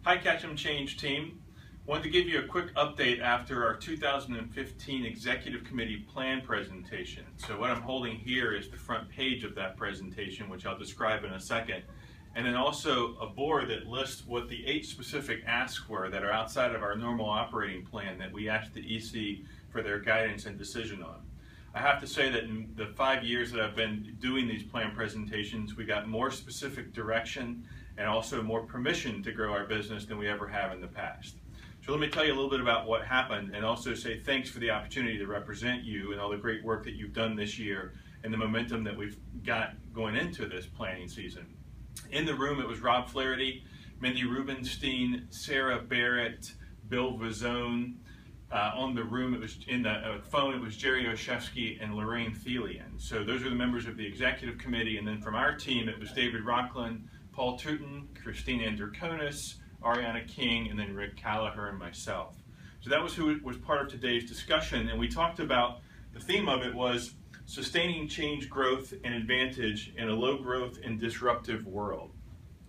Hi Ketchum Change team. Wanted to give you a quick update after our 2015 Executive Committee Plan presentation. So what I'm holding here is the front page of that presentation, which I'll describe in a second. And then also a board that lists what the 8 specific asks were that are outside of our normal operating plan that we asked the EC for their guidance and decision on. I have to say that in the 5 years that I've been doing these plan presentations, we got more specific direction and also more permission to grow our business than we ever have in the past. So let me tell you a little bit about what happened and also say thanks for the opportunity to represent you and all the great work that you've done this year and the momentum that we've got going into this planning season. In the room it was Rob Flaherty, Mindy Rubenstein, Sarah Barrett, Bill Vazone. On the room, it was in the phone, it was Jerry Oshevsky and Lorraine Thelian. So those are the members of the executive committee, and then from our team it was David Rockland, Paul Tooten, Christine Androkonis, Ariana King, and then Rick Callagher and myself. So that was who was part of today's discussion, and we talked about, the theme of it was sustaining change, growth, and advantage in a low growth and disruptive world.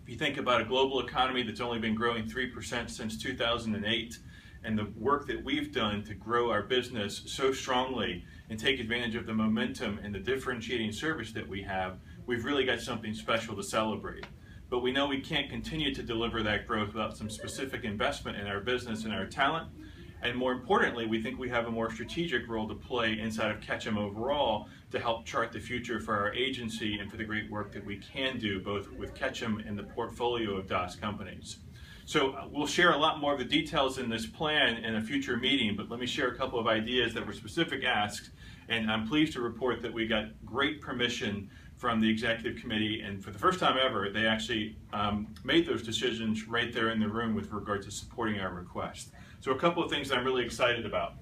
If you think about a global economy that's only been growing 3% since 2008, and the work that we've done to grow our business so strongly and take advantage of the momentum and the differentiating service that we have, we've really got something special to celebrate. But we know we can't continue to deliver that growth without some specific investment in our business and our talent. And more importantly, we think we have a more strategic role to play inside of Ketchum overall to help chart the future for our agency and for the great work that we can do both with Ketchum and the portfolio of DAS companies. So we'll share a lot more of the details in this plan in a future meeting, but let me share a couple of ideas that were specific asks, and I'm pleased to report that we got great permission from the executive committee, and for the first time ever, they actually made those decisions right there in the room with regard to supporting our request. So a couple of things I'm really excited about.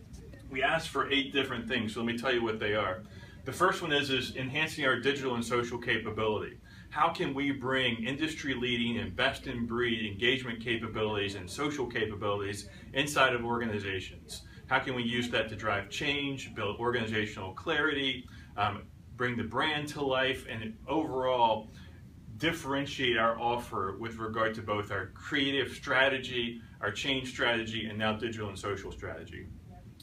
We asked for 8 different things, so let me tell you what they are. The first one is enhancing our digital and social capability. How can we bring industry-leading and best-in-breed engagement capabilities and social capabilities inside of organizations? How can we use that to drive change, build organizational clarity, bring the brand to life, and overall differentiate our offer with regard to both our creative strategy, our change strategy, and now digital and social strategy?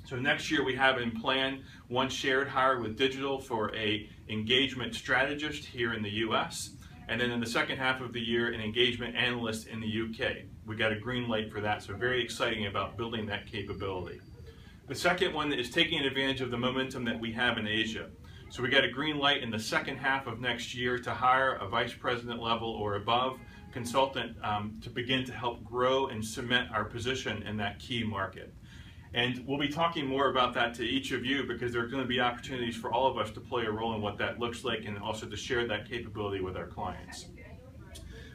So next year we have in plan one shared hire with digital for a engagement strategist here in the US, and then in the second half of the year an engagement analyst in the UK. We got a green light for that, so very exciting about building that capability. The second one is taking advantage of the momentum that we have in Asia. So we got a green light in the second half of next year to hire a vice president level or above consultant to begin to help grow and cement our position in that key market. And we'll be talking more about that to each of you because there are going to be opportunities for all of us to play a role in what that looks like and also to share that capability with our clients.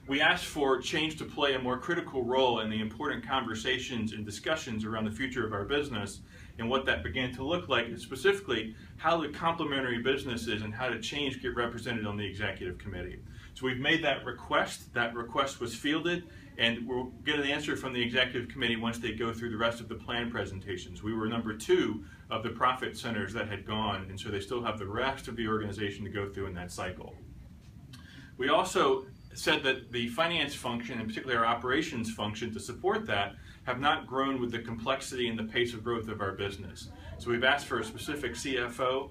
We asked for change to play a more critical role in the important conversations and discussions around the future of our business and what that began to look like, and specifically how the complementary businesses and how to change get represented on the executive committee. So we've made that request. That request was fielded, and we'll get an answer from the executive committee once they go through the rest of the plan presentations. We were number 2 of the profit centers that had gone, and so they still have the rest of the organization to go through in that cycle. We also said that the finance function, and particularly our operations function to support that, have not grown with the complexity and the pace of growth of our business. So we've asked for a specific CFO/COO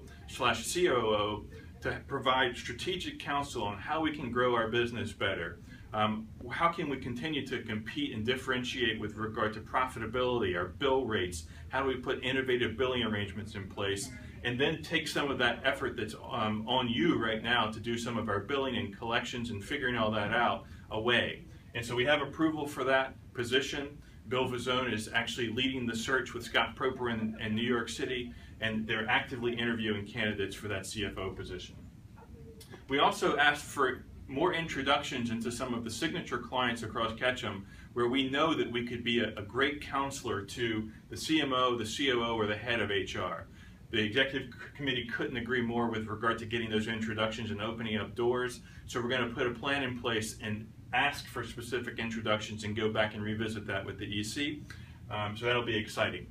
to provide strategic counsel on how we can grow our business better. How can we continue to compete and differentiate with regard to profitability, our bill rates? How do we put innovative billing arrangements in place? And then take some of that effort that's on you right now to do some of our billing and collections and figuring all that out away. And so we have approval for that position. Bill Vazone is actually leading the search with Scott Proper in New York City, and they're actively interviewing candidates for that CFO position. We also asked for more introductions into some of the signature clients across Ketchum where we know that we could be a great counselor to the CMO, the COO, or the head of HR. The executive committee couldn't agree more with regard to getting those introductions and opening up doors, so we're going to put a plan in place and ask for specific introductions and go back and revisit that with the EC. So that'll be exciting.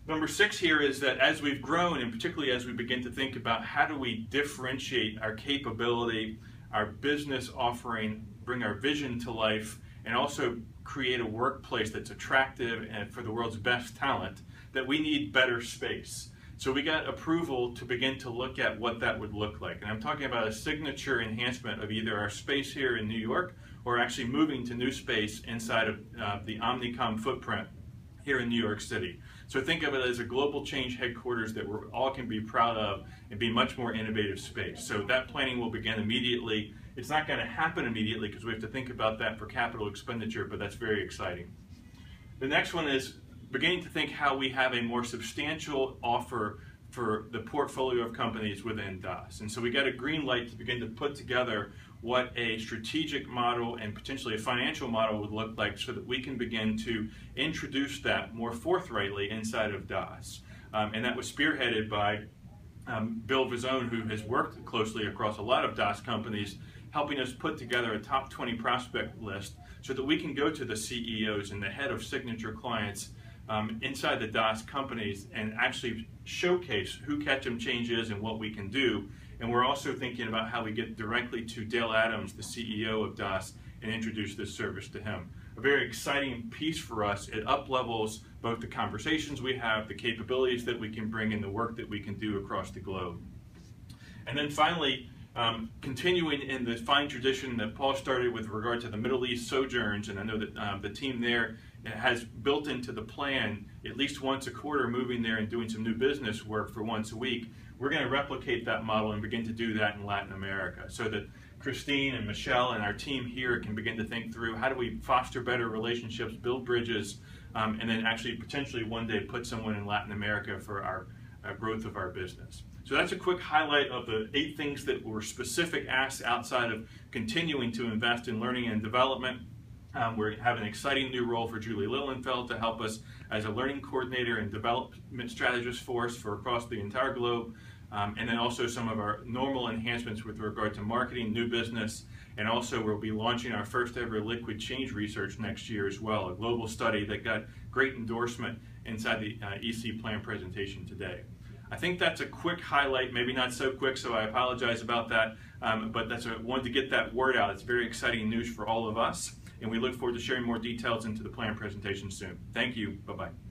Number 6 here is that as we've grown, and particularly as we begin to think about how do we differentiate our capability, our business offering, bring our vision to life, and also create a workplace that's attractive and for the world's best talent, that we need better space. So we got approval to begin to look at what that would look like. And I'm talking about a signature enhancement of either our space here in New York or actually moving to new space inside of the Omnicom footprint here in New York City. So think of it as a global change headquarters that we all can be proud of and be much more innovative space. So that planning will begin immediately. It's not going to happen immediately because we have to think about that for capital expenditure, but that's very exciting. The next one is beginning to think how we have a more substantial offer for the portfolio of companies within DAS. And so we got a green light to begin to put together what a strategic model and potentially a financial model would look like so that we can begin to introduce that more forthrightly inside of DAS. And that was spearheaded by Bill Vazone, who has worked closely across a lot of DAS companies, helping us put together a top 20 prospect list so that we can go to the CEOs and the head of signature clients inside the DAS companies and actually showcase who Ketchum Change is and what we can do. And we're also thinking about how we get directly to Dale Adams, the CEO of DAS, and introduce this service to him. A very exciting piece for us. It up-levels both the conversations we have, the capabilities that we can bring, and the work that we can do across the globe. And then finally, continuing in the fine tradition that Paul started with regard to the Middle East sojourns, and I know that the team there has built into the plan at least once a quarter moving there and doing some new business work for once a week. We're going to replicate that model and begin to do that in Latin America so that Christine and Michelle and our team here can begin to think through how do we foster better relationships, build bridges, and then actually potentially one day put someone in Latin America for our growth of our business. So that's a quick highlight of the 8 things that were specific asks outside of continuing to invest in learning and development. We have an exciting new role for Julie Lilienfeld to help us as a learning coordinator and development strategist for us for across the entire globe. And then also some of our normal enhancements with regard to marketing, new business, and also we'll be launching our first ever liquid change research next year as well, a global study that got great endorsement inside the EC plan presentation today. I think that's a quick highlight, maybe not so quick, so I apologize about that, but wanted to get that word out. It's very exciting news for all of us, and we look forward to sharing more details into the plan presentation soon. Thank you, bye-bye.